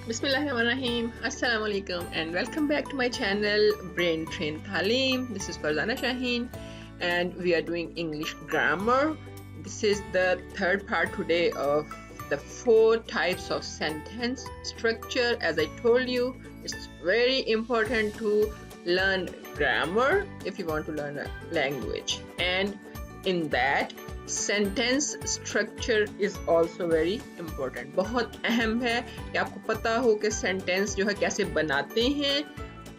Bismillahirrahmanirrahim. Assalamu alaikum and welcome back to my channel Brain Train Taaleem. This is Farzana Shaheen and we are doing English grammar. This is the third part today of the 4 types of sentence structure. As I told you, it's very important to learn grammar if you want to learn a language, and in that sentence structure is also very important. बहुत अहम है कि आपको पता हो कि sentence जो है कैसे बनाते हैं,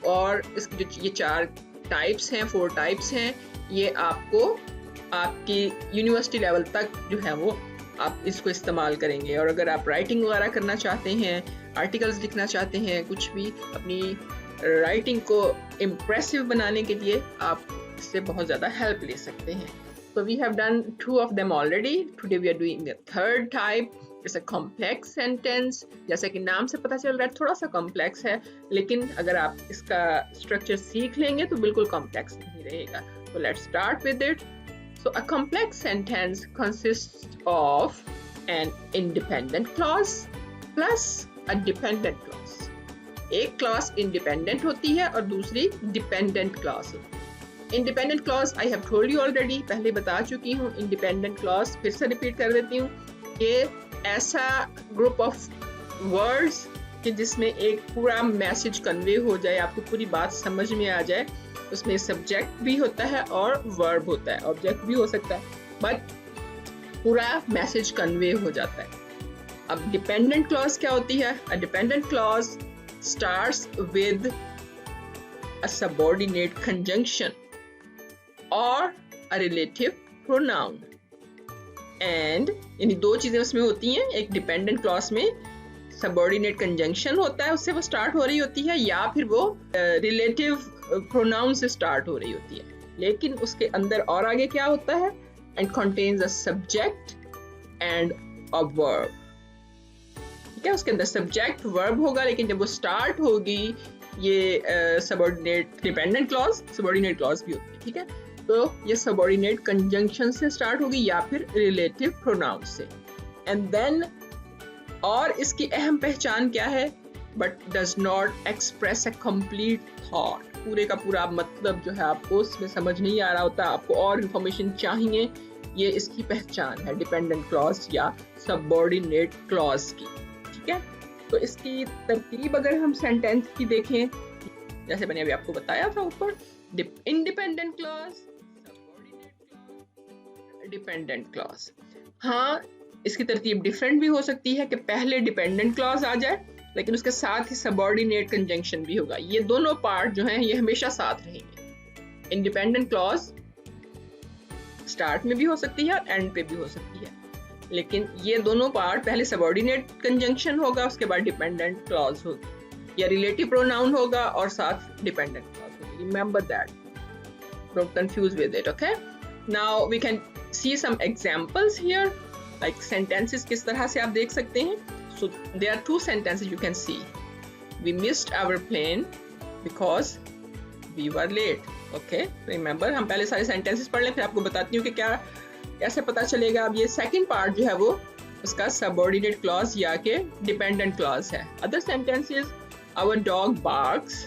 और इसके जो ये 4 टाइप्स हैं, 4 टाइप्स हैं, ये आपको आपकी यूनिवर्सिटी लेवल तक जो है वो आप इसको इस्तेमाल करेंगे. और अगर आप राइटिंग वगैरह करना चाहते हैं, आर्टिकल्स लिखना चाहते हैं, कुछ भी अपनी राइटिंग को इम्प्रेसिव बनाने के लिए आप इससे बहुत ज़्यादा हेल्प ले सकते हैं. So we have done 2 of them already. Today we are doing the third type. It's a complex sentence. जैसा कि नाम से पता चल रहा है थोड़ा सा complex है, लेकिन अगर आप इसका structure सीख लेंगे तो बिल्कुल complex नहीं रहेगा. So let's start with it. So a complex sentence consists of an independent clause plus a dependent clause. एक clause independent होती है और दूसरी dependent clause होती है. Independent clause I have told you already, पहले बता चुकी हूँ. इंडिपेंडेंट क्लॉज फिर से रिपीट कर देती हूँ. ये ऐसा ग्रुप ऑफ वर्ड्स कि जिसमें एक पूरा मैसेज कन्वे हो जाए, आपको पूरी बात समझ में आ जाए. उसमें सब्जेक्ट भी होता है और वर्ब होता है, ऑब्जेक्ट भी हो सकता है, बट पूरा मैसेज कन्वे हो जाता है. अब डिपेंडेंट क्लॉज क्या होती है? A dependent clause starts with a subordinate conjunction और a relative pronoun. and यानी 2 चीजें उसमें होती हैं. एक डिपेंडेंट क्लॉज में सबऑर्डिनेट कंजंक्शन होता है, उससे वो स्टार्ट हो रही होती है, या फिर वो रिलेटिव प्रोनाउन से स्टार्ट हो रही होती है. लेकिन उसके अंदर और आगे क्या होता है? And contains a subject and a verb. ठीक है, उसके अंदर सब्जेक्ट वर्ब होगा, लेकिन जब वो स्टार्ट होगी ये subordinate dependent clause, subordinate clause भी होती है. ठीक है, तो ये सबऑर्डिनेट कंजंक्शन से स्टार्ट होगी या फिर रिलेटिव प्रोनाउन से. एंड देन और इसकी अहम पहचान क्या है? But does not express a complete thought. पूरे का पूरा मतलब जो है आपको उसमें समझ नहीं आ रहा होता, आपको और इंफॉर्मेशन चाहिए. ये इसकी पहचान है डिपेंडेंट क्लॉज या सबऑर्डिनेट क्लॉज की. ठीक है, तो इसकी तरतीब अगर हम सेंटेंस की देखें, जैसे मैंने अभी आपको बताया था ऊपर, इंडिपेंडेंट क्लॉज, डिपेंडेंट क्लॉज. हाँ, इसकी तरतीब डिफरेंट भी हो सकती है कि पहले डिपेंडेंट क्लॉज आ जाए, लेकिन उसके साथ ही सबऑर्डिनेट कंजंक्शन भी होगा. ये दोनों पार्ट जो हैं ये हमेशा साथ रहेंगे. इंडिपेंडेंट क्लॉज स्टार्ट में भी हो सकती है और एंड पे भी हो सकती है, लेकिन ये दोनों पार्ट पहले सबऑर्डिनेट कंजंक्शन होगा, उसके बाद डिपेंडेंट क्लॉज होगी, या रिलेटिव प्रोनाउन होगा और साथ डिपेंडेंट क्लॉज होगी. Remember that, don't confuse with it. Okay, now we can see some examples here, like sentences किस तरह से आप देख सकते हैं. So there are 2 sentences you can see. We missed our plane because we were late. Okay, remember, हम पहले सारे sentences पढ़ लें, फिर आपको बताती हूँ कि क्या कैसे पता चलेगा. अब ये second part जो है वो उसका subordinate clause या के dependent clause है. Other sentence is our dog barks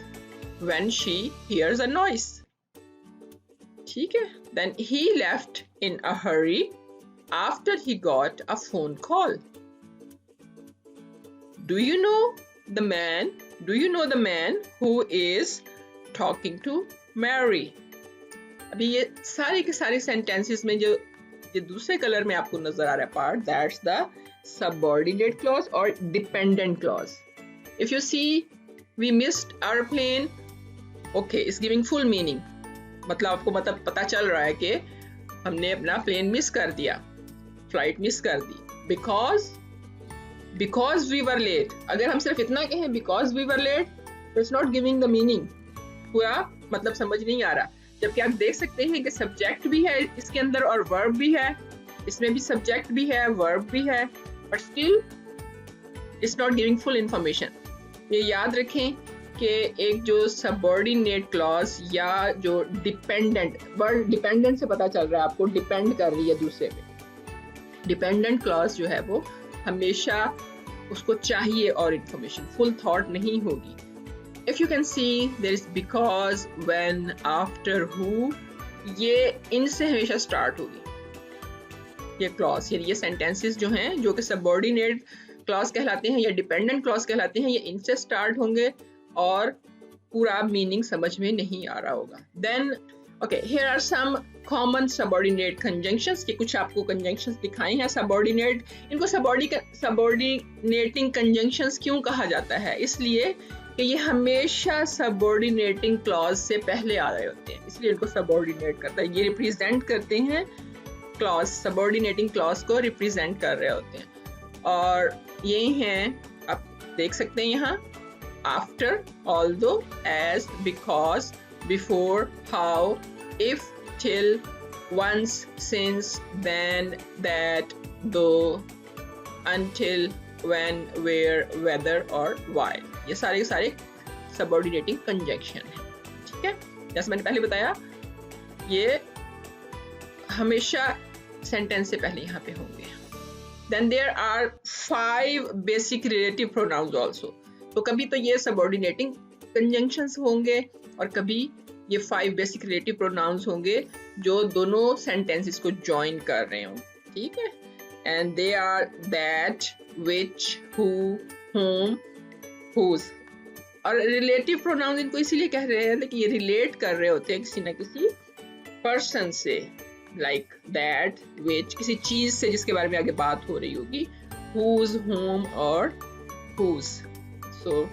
when she hears a noise. ठीक है, then he left in a hurry after he got a phone call. Do you know the man? Do you know the man who is talking to Mary? अभी ये सारी के सारी sentences में जो ये दूसरे कलर में आपको नजर आ रहा है part, that's the subordinate clause or dependent clause. If you see, we missed our plane. Okay, it's giving full meaning. मतलब आपको मतलब पता चल रहा है कि हमने अपना प्लेन मिस कर दिया, फ्लाइट मिस कर दी, बिकॉज वी वर लेट. अगर हम सिर्फ इतना कहें because we were late, it's not giving the meaning, पूरा मतलब समझ नहीं आ रहा. जबकि आप देख सकते हैं कि सब्जेक्ट भी है इसके अंदर और वर्ब भी है, इसमें भी सब्जेक्ट भी है, वर्ब भी है, but still it's not giving full information. ये याद रखें कि एक जो सबऑर्डिनेट क्लॉज या जो डिपेंडेंट, वर्ड डिपेंडेंट से पता चल रहा है आपको डिपेंड कर रही है दूसरे पे. डिपेंडेंट क्लॉज जो है वो हमेशा उसको चाहिए और इंफॉर्मेशन, फुल थॉट नहीं होगी। If you can see there is because, when, after, who, ये इनसे हमेशा स्टार्ट होगी ये क्लॉज, ये सेंटेंसेस जो हैं जो कि सबऑर्डिनेट क्लॉज कहलाते हैं या डिपेंडेंट क्लॉज कहलाते हैं, ये इनसे स्टार्ट होंगे और पूरा मीनिंग समझ में नहीं आ रहा होगा। Then okay, here are some common subordinate conjunctions, के कुछ आपको कंजंक्शंस दिखाए हैं सबऑर्डिनेट। इनको सबऑर्डिनेटिंग कंजंक्शंस क्यों कहा जाता है? इसलिए कि ये हमेशा सबऑर्डिनेटिंग क्लॉज से पहले आ रहे होते हैं, इसलिए इनको सबऑर्डिनेट करता है। ये रिप्रेजेंट करते हैं क्लॉज, सबऑर्डिनेटिंग क्लॉज को रिप्रेजेंट कर रहे होते हैं। और ये हैं, आप देख सकते हैं यहाँ, after, although, as, because, before, how, if, till, once, since, then, that, though, until, when, where, whether और why, ये सारे सबऑर्डिनेटिंग कंजंक्शन है। ठीक है, जैसे मैंने पहले बताया, ये हमेशा सेंटेंस से पहले यहाँ पे होंगे। Then there are 5 basic relative pronouns also, तो कभी तो ये सबऑर्डिनेटिंग कंजंक्शंस होंगे और कभी ये 5 बेसिक रिलेटिव प्रोनाउंस होंगे जो दोनों सेंटेंसेस को ज्वाइन कर रहे हों। ठीक है, and they are that, which, who, whom, whose। और रिलेटिव प्रोनाउंस इनको इसीलिए कह रहे हैं कि ये रिलेट कर रहे होते हैं किसी ना किसी पर्सन से, लाइक दैट, विच, किसी चीज से जिसके बारे में आगे बात हो रही होगी, whose, whom और whose। So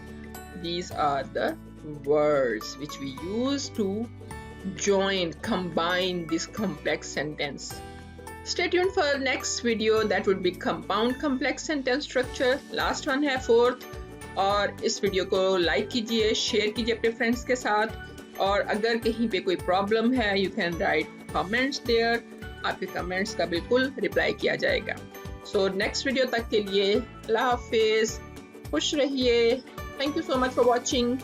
these are the words which we use to combine this complex sentence. Stay tuned for next video, that would be compound complex sentence structure. Last one है 4th। और इस video को like कीजिए, share कीजिए अपने friends के साथ, और अगर कहीं पे कोई प्रॉब्लम है you can write comments there, आपके कमेंट्स का बिल्कुल रिप्लाई किया जाएगा। सो नेक्स्ट वीडियो तक के लिए अल्लाह हाफिज, खुश रहिए। Thank you so much for watching.